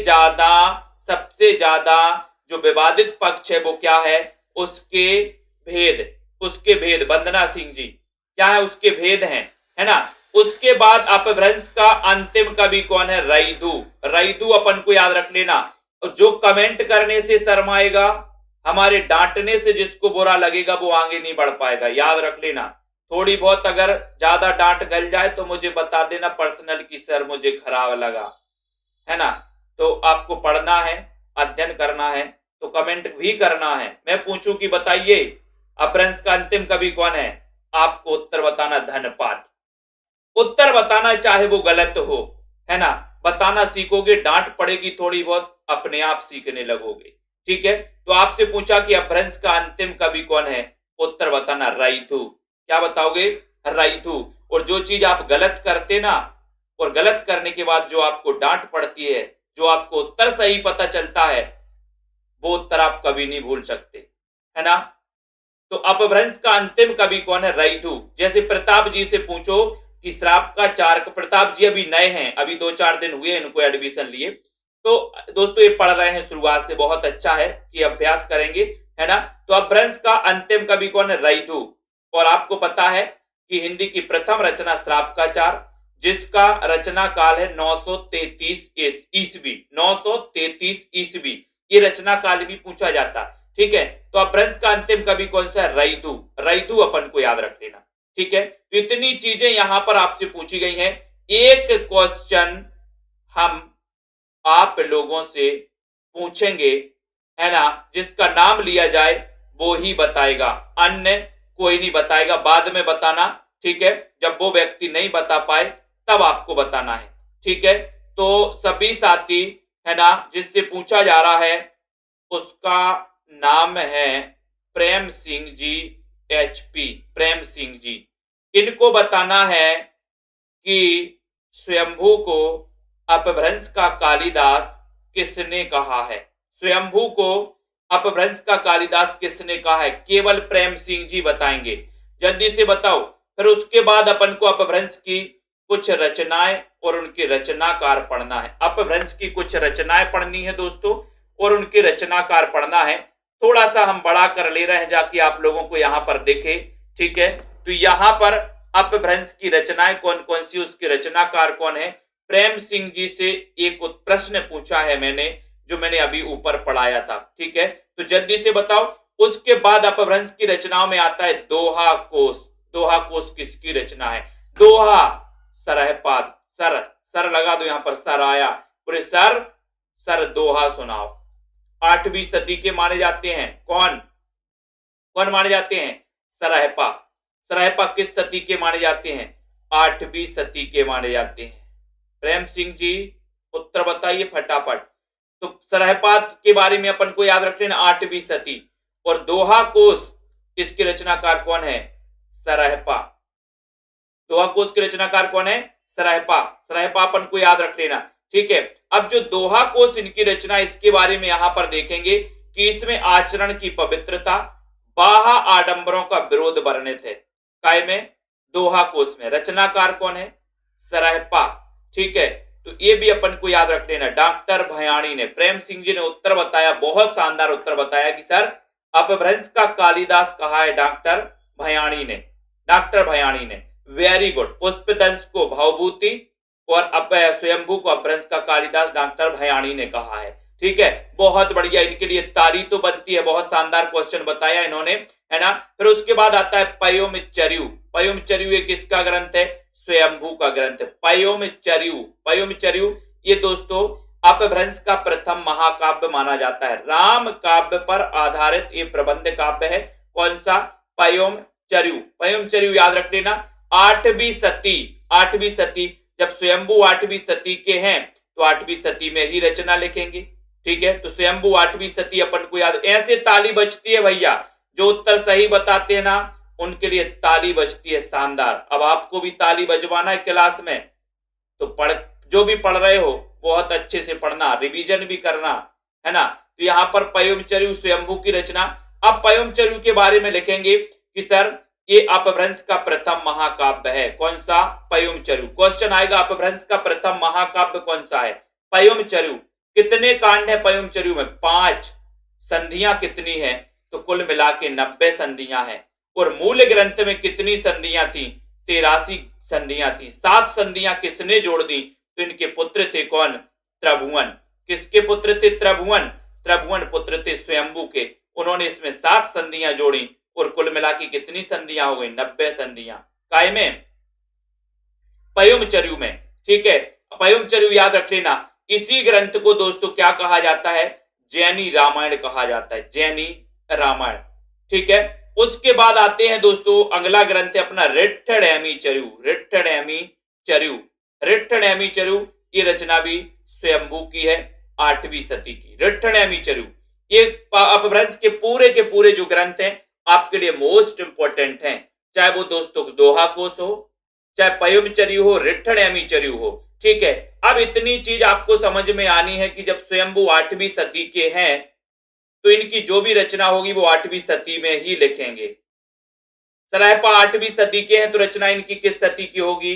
ज्यादा जो विवादित पक्ष है वो क्या है? उसके भेद, उसके भेद। वंदना सिंह जी क्या है? उसके भेद हैं, है ना। उसके बाद अपभ्रंश का अंतिम कवि कौन है? रईदू। रईदू अपन को याद रख लेना। जो कमेंट करने से शर्माएगा, हमारे डांटने से जिसको बुरा लगेगा वो आगे नहीं बढ़ पाएगा, याद रख लेना। थोड़ी बहुत अगर ज्यादा डांट गल जाए तो मुझे बता देना पर्सनल की सर मुझे खराब लगा, है ना। तो आपको पढ़ना है, अध्ययन करना है, तो कमेंट भी करना है। मैं पूछूं कि बताइए अपभ्रंश का अंतिम कवि कौन है? आपको उत्तर बताना धनपाल। उत्तर बताना चाहे वो गलत हो, है ना, बताना सीखोगे, डांट पड़ेगी थोड़ी बहुत, अपने आप सीखने लगोगे। ठीक है, तो आपसे पूछा कि अपभ्रंश का अंतिम कवि कौन है, उत्तर बताना रैथु। क्या बताओगे? रैथु। और जो चीज आप गलत करते ना, और गलत करने के बाद जो आपको डांट पड़ती है, जो आपको उत्तर सही पता चलता है, वो उत्तर आप कभी नहीं भूल सकते, है ना। तो अपभ्रंश का अंतिम कवि कौन है? रैथु। जैसे प्रताप जी से पूछो कि श्राप का चार्क, प्रताप जी अभी नए हैं, अभी 2-4 दिन हुए इनको एडमिशन लिए, तो दोस्तों ये पढ़ रहे हैं शुरुआत से, बहुत अच्छा है कि अभ्यास करेंगे, है ना। तो अपभ्रंश का अंतिम कवि कौन है? रैथु। और आपको पता है कि हिंदी की प्रथम रचना श्राप का चार, जिसका रचना काल है 933 ईस्वी, 933 ईस्वी, ये रचना काल भी पूछा जाता। ठीक है, तो अपभ्रंश का अंतिम कवि कौन सा है? रैथु। रैथु अपन को याद रख लेना। ठीक है, तो इतनी चीजें यहां पर आपसे पूछी गई हैं। एक क्वेश्चन हम आप लोगों से पूछेंगे, है ना, जिसका नाम लिया जाए वो ही बताएगा, अन्य कोई नहीं बताएगा। बाद में बताना, ठीक है, जब वो व्यक्ति नहीं बता पाए तब आपको बताना है। ठीक है, तो सभी साथी, है ना, जिससे पूछा जा रहा है उसका नाम है प्रेम सिंह जी, एचपी, प्रेम सिंह जी। इनको बताना है कि स्वयंभू को अपभ्रंश का कालिदास किसने कहा है। स्वयंभू को अपभ्रंश का कालिदास किसने कहा है, केवल प्रेम सिंह जी बताएंगे। जल्दी से बताओ। फिर उसके बाद अपन को अपभ्रंश की कुछ रचनाएं और उनके रचनाकार पढ़ना है। अपभ्रंश की कुछ रचनाएं पढ़नी है दोस्तों, और उनके रचनाकार पढ़ना है। थोड़ा सा हम बड़ा कर ले रहे हैं जाके आप लोगों को यहां पर देखे। ठीक है, तो यहां पर अपभ्रंश की रचनाएं कौन कौन सी, उसके रचनाकार कौन है। प्रेम सिंह जी से एक प्रश्न पूछा है मैंने, जो मैंने अभी ऊपर पढ़ाया था। ठीक है, तो जल्दी से बताओ। उसके बाद अपभ्रंश की रचनाओं में आता है दोहा कोश। दोहा कोश किसकी रचना है? दोहा सरहपाद। सर, सर लगा दो यहां पर, सर आया, पूरे सर, सर दोहा सुनाओ। 8वीं सदी के माने जाते हैं। कौन कौन माने जाते हैं? सरहपा। सरहपा किस सदी के माने जाते हैं? 8वीं सदी के माने जाते हैं। प्रेम सिंह जी उत्तर बताइए फटाफट। तो सरहपात के बारे में अपन को याद रख लेना, 8वीं सदी। और दोहा कोश इसके रचनाकार कौन है? सरहपा। दोहा कोश के रचनाकार कौन है? सरहपा। सरहपा अपन को याद रख लेना। ठीक है, अब जो दोहा कोश इनकी रचना, इसके बारे में यहां पर देखेंगे कि इसमें आचरण की पवित्रता, बाहा आडंबरों का विरोध वर्णित है। काय में? दोहा कोश में। रचनाकार कौन है? सरहपा। ठीक है, तो ये भी अपन को याद रख लेना। डॉक्टर भयाणी ने, प्रेम सिंह जी ने उत्तर बताया, बहुत शानदार उत्तर बताया कि सर अपभ्रंश का कालिदास कहा है डॉक्टर भयाणी ने। डॉक्टर भयाणी ने, वेरी गुड। पुष्पदंश को भावभूति और स्वयंभू को अपभ्रंश का कालिदास डॉक्टर भयाणी ने कहा है। ठीक है, बहुत बढ़िया, इनके लिए ताली तो बनती है, बहुत शानदार क्वेश्चन बताया इन्होंने, है ना। फिर उसके बाद आता है पयोमचर्यु। पयोमचर्यु एक किसका ग्रंथ है? स्वयंभू का ग्रंथ है पयोमचर्यु। पयोमचर्यु ये दोस्तों अपभ्रंश का प्रथम महाकाव्य माना जाता है। राम काव्य पर आधारित ये प्रबंध काव्य है। कौन सा? पयोमचर्यु। पयोमचर्यु याद रख लेना। 8वीं सदी, 8वीं सदी, जब स्वयंभू 8वीं सदी के हैं तो 8वीं सदी में ही रचना लिखेंगे। ठीक है, तो स्वयंभू 8वीं सदी अपन को याद। ऐसे ताली बजती है भैया, जो उत्तर सही बताते हैं ना उनके लिए ताली बजती है, शानदार। अब आपको भी ताली बजवाना है क्लास में, तो पढ़, जो भी पढ़ रहे हो बहुत अच्छे से पढ़ना, रिवीजन भी करना, है ना। तो यहाँ पर पयोमचर्यु स्वयंभू की रचना। अब पयोमचर्यु के बारे में लिखेंगे कि सर ये अपभ्रंश का प्रथम महाकाव्य है। कौन सा? पयोमचर्यु। क्वेश्चन आएगा अपभ्रंश का प्रथम महाकाव्य कौन सा है? पयोमचर्यु। कितने कांड है पयोमचर्यु में? 5। संधियां कितनी है? तो कुल मिला के 90 संधियां हैं। और मूल ग्रंथ में कितनी संधियां थी? 83 संधियां थी। 7 संधियां किसने जोड़ दी? तो इनके पुत्र थे कौन? त्रिभुवन। किसके पुत्र थे? त्रिभुवन। त्रिभुवन पुत्र थे स्वयंभू के। उन्होंने इसमें 7 संधियां जोड़ी और कुल मिला के कितनी संधियां हो गई? 90 संधियां। काय में? पयोमचर्यु में। ठीक है, पयोमचर्यु याद रख लेना। इसी ग्रंथ को दोस्तों क्या कहा जाता है? जैनी रामायण कहा जाता है। जैनी रामायण। ठीक है, उसके बाद आते हैं दोस्तों, अगला ग्रंथ है अपना रिट्ठणैमी चरु। रिट्ठणैमी चरु, रिट्ठणैमी चरु, ये रचना भी स्वयंभू की है, 8वीं सदी की। रिट्ठणैमी चरु, ये अपभ्रंश के पूरे जो ग्रंथ हैं आपके लिए मोस्ट इंपोर्टेंट हैं, चाहे वो दोस्तों दोहा कोश हो, चाहे पयुमचर्यु हो, रिट्ठणैमीचर्यु हो। ठीक है, अब इतनी चीज आपको समझ में आनी है कि जब स्वयंभू 8वीं सदी के हैं तो इनकी जो भी रचना होगी वो 8वीं सदी में ही लिखेंगे। सरायपा 8वीं सदी के हैं तो रचना इनकी किस सदी की होगी?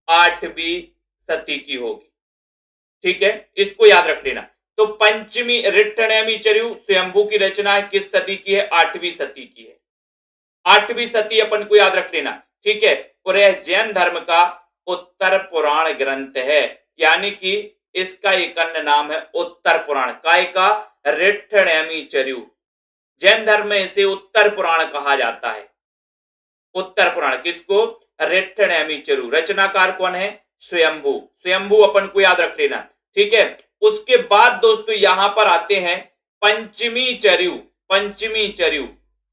8वीं सदी की होगी। ठीक है, इसको याद रख लेना। तो पंचमी रिट्ठणैमीचर्यु स्वयंभू की रचना है, किस सदी की है? 8वीं सदी की है। 8वीं सदी अपन को याद रख लेना। ठीक है, और यह जैन धर्म का उत्तर पुराण ग्रंथ है, यानी कि इसका एक अन्य नाम है उत्तर पुराण। काय का? रिट्ठणैमीचर्यु। जैन धर्म में इसे उत्तर पुराण कहा जाता है। उत्तर पुराण किसको? रिट्ठणैमीचर्यु। रचनाकार कौन है? स्वयंभू। स्वयंभू अपन को याद रख लेना। ठीक है, उसके बाद दोस्तों यहां पर आते हैं पंचमी चर्यु। पंचमी चर्यु,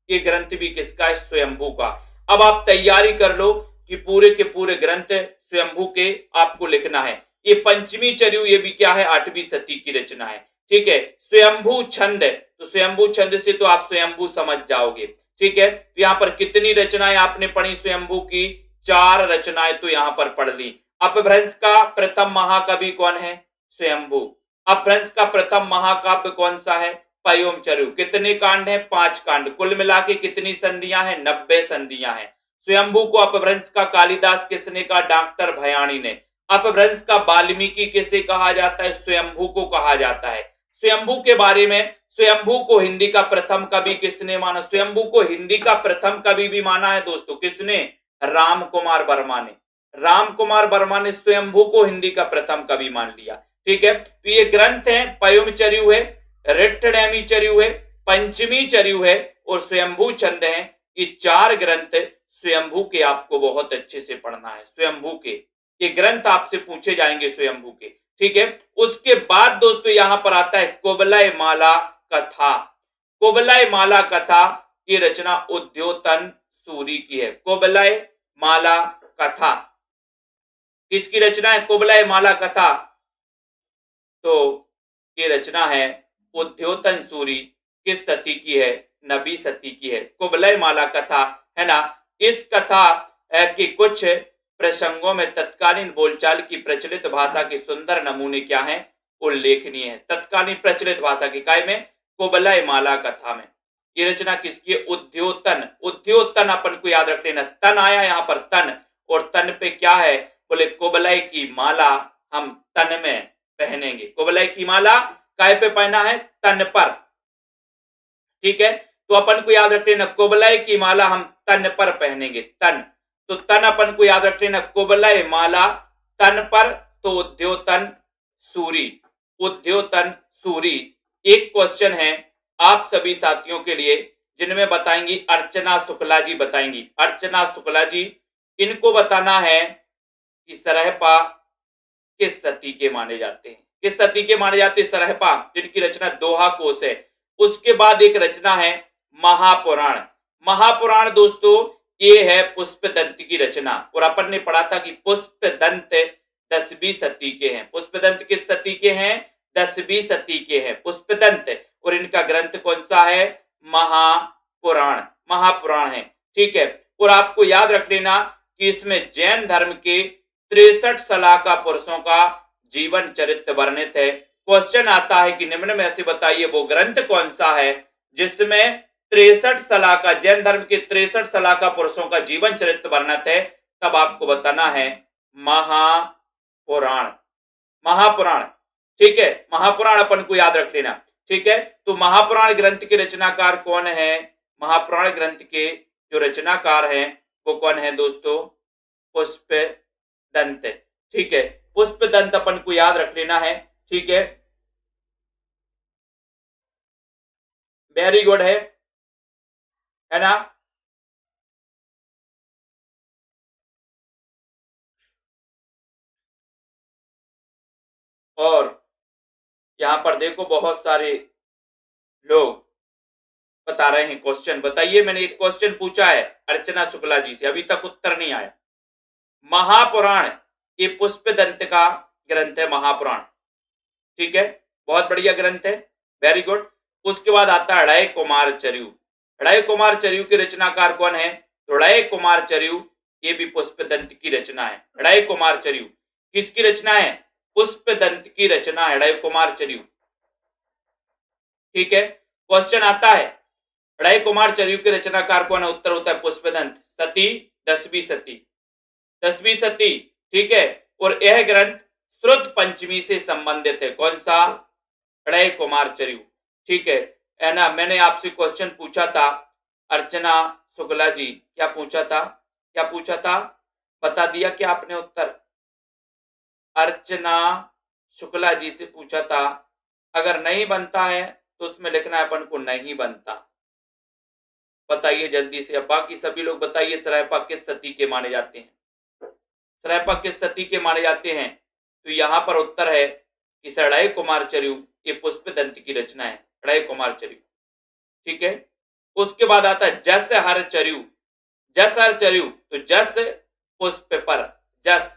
ये ग्रंथ भी किसका है? स्वयंभू का। अब आप तैयारी कर लो कि पूरे के पूरे ग्रंथ स्वयंभू के आपको लिखना है। ये पंचमी चर्यु, ये भी क्या है? 8वीं सदी की रचना है। ठीक है, स्वयंभू छंद, तो स्वयंभू छंद से तो आप स्वयंभू समझ जाओगे। ठीक है, तो यहां पर कितनी रचनाएं आपने पढ़ी स्वयंभू की? 4 रचनाएं तो यहां पर पढ़ ली। अपभ्रंश का प्रथम महाकवि कौन है? स्वयंभू। अपभ्रंश का प्रथम महाकाव्य कौन सा है? पयोमचर्यु। कितने कांड हैं? 5 कांड। कुल मिला के कितनी संधियां हैं? 90 संधियां हैं। स्वयंभू को अपभ्रंश का कालिदास किसने कहा? डॉक्टर भयाणी ने। अपभ्रंश का वाल्मीकि किसे कहा जाता है? स्वयंभू को कहा जाता है। स्वयंभू के बारे में, स्वयंभू को हिंदी का प्रथम कवि किसने माना? स्वयंभू को हिंदी का प्रथम कवि भी माना है दोस्तों। किसने? राम कुमार वर्मा ने। राम कुमार वर्मा ने स्वयंभू को हिंदी का प्रथम कवि मान लिया। ठीक है, तो ये ग्रंथ है, पयोमचर्यु है, रिट्ठणैमीचर्यु है, पंचमी चर्यु है और स्वयंभू छंद है। ये 4 ग्रंथ स्वयंभू के आपको बहुत अच्छे से पढ़ना है। स्वयंभू के ये ग्रंथ आपसे पूछे जाएंगे स्वयंभू के। ठीक है, उसके बाद दोस्तों यहां पर आता है कुवलय माला कथा। कुवलय माला कथा, ये रचना उद्योतन सूरी की है। कुवलय माला कथा किसकी रचना है? कुवलय माला कथा, तो ये रचना है उद्योतन सूरी। किस सती की है? 9वीं सती की है। कुवलय माला कथा है ना। इस कथा के कुछ प्रसंगों में तत्कालीन बोलचाल की प्रचलित भाषा के सुंदर नमूने क्या हैं? उल्लेखनीय है। तत्कालीन प्रचलित भाषा की काय में? कुवलय माला कथा में। ये रचना किसकी है? उद्योतन। उद्योतन अपन को याद रख लेना, तन आया यहां पर, तन, और तन पे क्या है? बोले कुवलय की माला हम तन में पहनेंगे। कुवलय की माला काय पे पहना है? तन पर। ठीक है, तो अपन को याद रख लेना, कुवलय की माला हम तन पर पहनेंगे। तन, तो तन अपन को याद रख लेना, कुवलय माला तन पर, तो उद्योतन सूरी। उद्योतन सूरी। एक क्वेश्चन है आप सभी साथियों के लिए, जिनमें बताएंगी अर्चना शुक्ला जी बताएंगी। अर्चना शुक्ला जी, इनको बताना है कि सरहपा किस सती के माने जाते हैं? किस सती के माने जाते हैं सरहपा, जिनकी रचना दोहा कोश है। उसके बाद एक रचना है महापुराण। महापुराण दोस्तों ये है पुष्पदंत की रचना, और अपन ने पढ़ा था कि पुष्पदंत 10वीं सदी के हैं। पुष्पदंत किस सदी के हैं? 10वीं सदी के हैं पुष्पदंत, और इनका ग्रंथ कौन सा है? महापुराण। महापुराण है। ठीक है, और आपको याद रख लेना कि इसमें जैन धर्म के 63 सलाहका पुरुषों का जीवन चरित्र वर्णित है। क्वेश्चन आता है कि निम्न में से बताइए वो ग्रंथ कौन सा है जिसमें 63 सलाहका, जैन धर्म के 63 सलाहका पुरुषों का जीवन चरित्र वर्णित है। तब आपको बताना है महापुराण। महापुराण। ठीक है, महापुराण अपन को याद रख लेना। ठीक है, तो महापुराण ग्रंथ के रचनाकार कौन है? महापुराण ग्रंथ के जो रचनाकार हैं वो कौन है दोस्तों? पुष्पदंत। ठीक है, पुष्पदंत अपन को याद रख लेना है। ठीक है, वेरी गुड है ना। और यहां पर देखो बहुत सारे लोग बता रहे हैं क्वेश्चन। बताइए, मैंने एक क्वेश्चन पूछा है अर्चना शुक्ला जी से, अभी तक उत्तर नहीं आया। महापुराण, ये पुष्पदंत का ग्रंथ है महापुराण, ठीक है, बहुत बढ़िया ग्रंथ है, वेरी गुड। उसके बाद आता है ड़य कुमार चरयू। ड़य कुमार चरयू के रचनाकार कौन है? तो ड़य कुमार चरयू ये भी पुष्पदंत की रचना है। ड़य कुमार चरयू किसकी रचना है? पुष्पदंत की रचना है ड़य कुमार चरयू, ठीक है। क्वेश्चन आता है ड़य कुमार चरयू के रचनाकार कौन है? उत्तर होता है पुष्पदंत, सती, 10वीं सती, 10वीं सती, ठीक है। और यह ग्रंथ श्रुत पंचमी से संबंधित है। कौन सा? ड़य कुमार चरयू, ठीक है ना। मैंने आपसे क्वेश्चन पूछा था अर्चना शुक्ला जी, क्या पूछा था? क्या पूछा था? बता दिया क्या आपने उत्तर? अर्चना शुक्ला जी से पूछा था, अगर नहीं बनता है तो उसमें लिखना है अपन को नहीं बनता। बताइए जल्दी से। अब बाकी सभी लोग बताइए, सरायपा किस सती के माने जाते हैं? सरायपा किस सती के माने जाते हैं? तो यहां पर उत्तर है कि ड़य कुमार चरयू ये पुष्पदंत की रचना है, ड़य कुमार चरयू, ठीक है। उसके बाद आता है जस हर चरयू। जस हर चरयू, तो जस पुष्प पर, जस,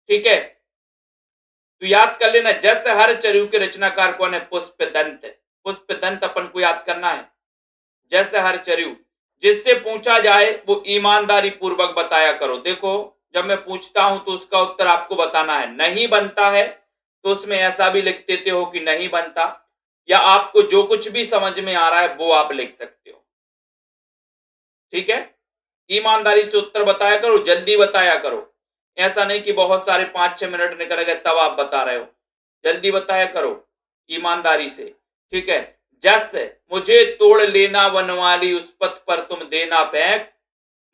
ठीक है। तो याद कर लेना, जस हर चरयू के रचनाकार कौन है? पुष्पदंत। पुष्पदंत अपन को याद करना है। जस हर चरयू, जिससे पूछा जाए वो ईमानदारी पूर्वक बताया करो। देखो, जब मैं पूछता हूं तो उसका उत्तर आपको बताना है। नहीं बनता है तो उसमें ऐसा भी लिख देते हो कि नहीं बनता, या आपको जो कुछ भी समझ में आ रहा है वो आप लिख सकते हो, ठीक है। ईमानदारी से उत्तर बताया करो, जल्दी बताया करो। ऐसा नहीं कि बहुत सारे 5-6 मिनट निकल गए तब आप बता रहे हो। जल्दी बताया करो ईमानदारी से, ठीक है। जस मुझे तोड़ लेना वनवाली, उस पथ पर तुम देना फेंक,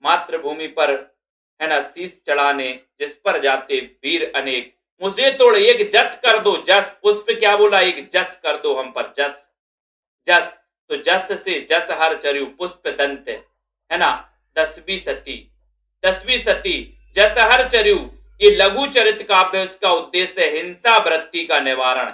मातृभूमि पर है ना शीश चढ़ाने, जिस पर जाते वीर अनेक। मुझे तोड़, एक जस कर दो, जस, उस पे क्या बोला? एक जस कर दो हम पर, जस, जस। तो जस से जस हर चरयू पुष्पदंत है ना 10वीं सती, 10वीं सती जस हर चरयू ये लघु चरित काव्य, उसका उद्देश्य हिंसा वृत्ति का निवारण।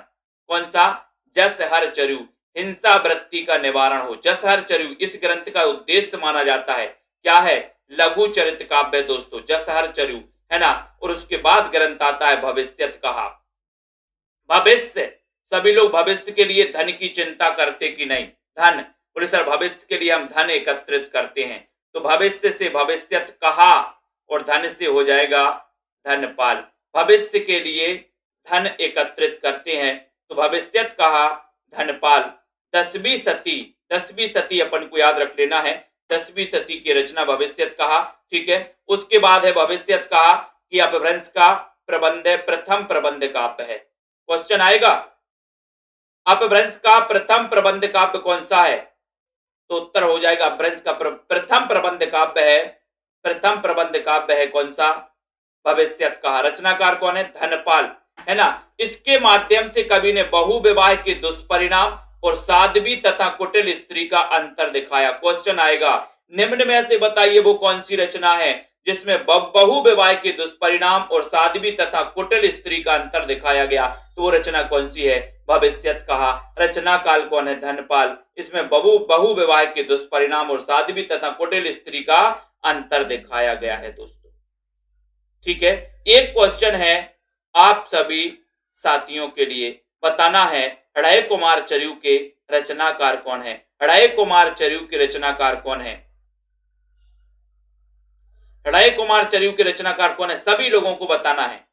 कौन सा? जस हर चरयू, हिंसा वृत्ति का निवारण हो। जस हर चरयू इस ग्रंथ का उद्देश्य माना जाता है। क्या है? लघु चरित काव्य दोस्तों, जस हर चरयू, है ना। और उसके बाद ग्रंथ आता है भविष्यत कहा। भविष्य, सभी लोग भविष्य के लिए धन की चिंता करते कि नहीं? धन, बोले सर भविष्य के लिए हम धन एकत्रित करते हैं, तो भविष्य से भविष्यत कहा और धन से हो जाएगा धनपाल। भविष्य के लिए धन एकत्रित करते हैं तो भविष्यत कहा, धनपाल। 10वीं सती, 10वीं सती अपन को याद रख लेना है, 10वीं सती की रचना भविष्यत कहा, ठीक है। उसके बाद है भविष्यत कहा कि अपभ्रंश का प्रबंध है, प्रथम प्रबंध काव्य है। क्वेश्चन आएगा, अपभ्रंश का प्रथम प्रबंध काव्य कौन सा है? तो उत्तर हो जाएगा अपभ्रंश का प्रथम प्रबंध काव्य है, प्रथम प्रबंध काव्य है कौन सा? भविष्यत कहा। रचनाकार कौन है? धनपाल, है ना। इसके माध्यम से कवि ने बहु विवाह के दुष्परिणाम और साध्वी तथा कुटिल स्त्री का अंतर दिखाया। क्वेश्चन आएगा, निम्न में से बताइए वो कौन सी रचना है जिसमें बहु विवाह के दुष्परिणाम और साध्वी तथा कुटिल स्त्री का अंतर दिखाया गया? तो वो रचना कौन सी है? भविष्यत कहा। रचना काल कौन है? धनपाल। इसमें बहु विवाह के दुष्परिणाम और साध्वी तथा कुटिल स्त्री का अंतर दिखाया गया है दोस्तों, ठीक है। एक क्वेश्चन है आप सभी साथियों के लिए, बताना है ड़य कुमार चरयू के रचनाकार कौन है? ड़य कुमार चरयू के रचनाकार कौन है? ड़य कुमार चरयू के रचनाकार कौन है? सभी लोगों को बताना है।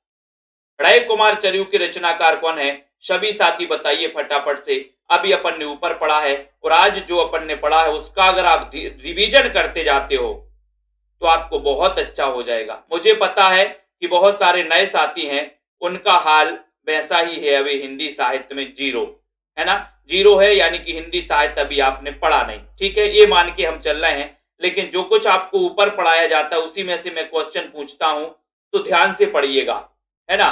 ड़य कुमार चरयू के रचनाकार कौन है? सभी साथी बताइए फटाफट से। अभी अपन ने ऊपर पढ़ा है और आज जो अपन ने पढ़ा है उसका अगर आप रिवीजन करते जाते हो तो आपको बहुत अच्छा हो जाएगा। मुझे पता है कि बहुत सारे नए साथी हैं, उनका हाल वैसा ही है, अभी हिंदी साहित्य में जीरो है ना, जीरो है, यानी कि हिंदी साहित्य अभी आपने पढ़ा नहीं, ठीक है, ये मान के हम चल रहे हैं। लेकिन जो कुछ आपको ऊपर पढ़ाया जाता है उसी में से मैं क्वेश्चन पूछता हूं, तो ध्यान से पढ़िएगा, है ना।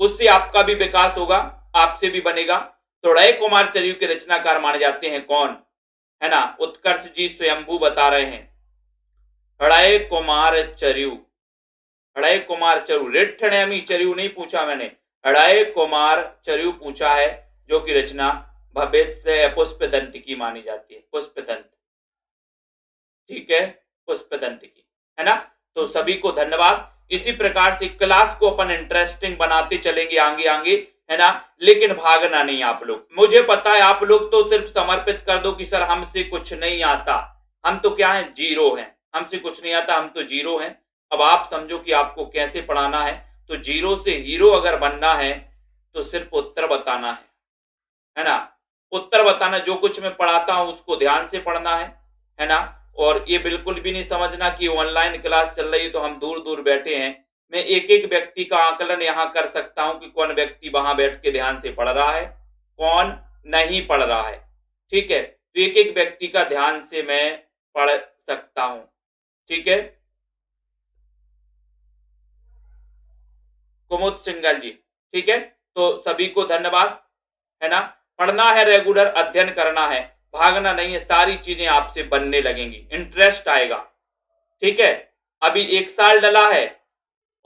उससे आपका भी विकास होगा, आपसे भी बनेगा। तो ड़य कुमार चरयू के रचनाकार माने जाते हैं कौन? है ना, उत्कर्ष जी स्वयंभू बता रहे हैं ड़य कुमार चरयू। ड़य कुमार चरयू, रिठ्ठणैमी चरयू नहीं पूछा मैंने, ड़य कुमार चरयू पूछा है, जो की रचना भविष्य पुष्पदंतिकी मानी जाती है, पुष्पदंत, ठीक है, पुष्पदंतिकी, है ना। तो सभी को धन्यवाद। इसी प्रकार से क्लास को अपन इंटरेस्टिंग बनाते चलेंगे आगे आगे, है ना, लेकिन भागना नहीं आप लोग। मुझे पता है आप लोग तो सिर्फ समर्पित कर दो कि सर हमसे कुछ नहीं आता, हम तो क्या है, जीरो हैं, हमसे कुछ नहीं आता, हम तो जीरो हैं। अब आप समझो कि आपको कैसे पढ़ाना है। तो जीरो से हीरो अगर बनना है तो सिर्फ उत्तर बताना है ना, उत्तर बताना, जो कुछ मैं पढ़ाता हूं उसको ध्यान से पढ़ना है ना। और ये बिल्कुल भी नहीं समझना कि ऑनलाइन क्लास चल रही है तो हम दूर दूर बैठे हैं। मैं एक एक व्यक्ति का आकलन यहाँ कर सकता हूं कि कौन व्यक्ति वहां बैठ के ध्यान से पढ़ रहा है, कौन नहीं पढ़ रहा है, ठीक है। तो एक एक व्यक्ति का ध्यान से मैं पढ़ सकता हूं, ठीक है। कुमुद सिंगल जी, ठीक है। तो सभी को धन्यवाद, है ना। पढ़ना है, रेगुलर अध्ययन करना है, भागना नहीं है, सारी चीजें आपसे बनने लगेंगी, इंटरेस्ट आएगा, ठीक है। अभी 1 साल डला है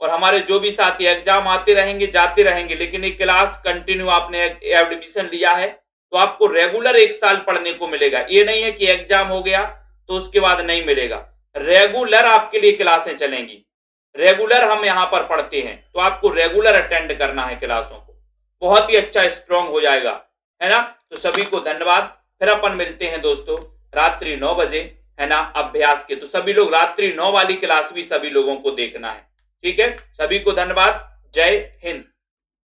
और हमारे जो भी साथी एग्जाम आते रहेंगे जाते रहेंगे, लेकिन एक क्लास कंटिन्यू आपने एडमिशन लिया है तो आपको रेगुलर 1 साल पढ़ने को मिलेगा। ये नहीं है कि एग्जाम हो गया तो उसके बाद नहीं मिलेगा, रेगुलर आपके लिए क्लासें चलेंगी, रेगुलर हम यहाँ पर पढ़ते हैं, तो आपको रेगुलर अटेंड करना है क्लासों को, बहुत ही अच्छा स्ट्रांग हो जाएगा, है ना। तो सभी को धन्यवाद। फिर अपन मिलते हैं दोस्तों रात्रि 9 बजे, है ना, अभ्यास के। तो सभी लोग रात्रि 9 वाली क्लास भी सभी लोगों को देखना है, ठीक है। सभी को धन्यवाद, जय हिंद।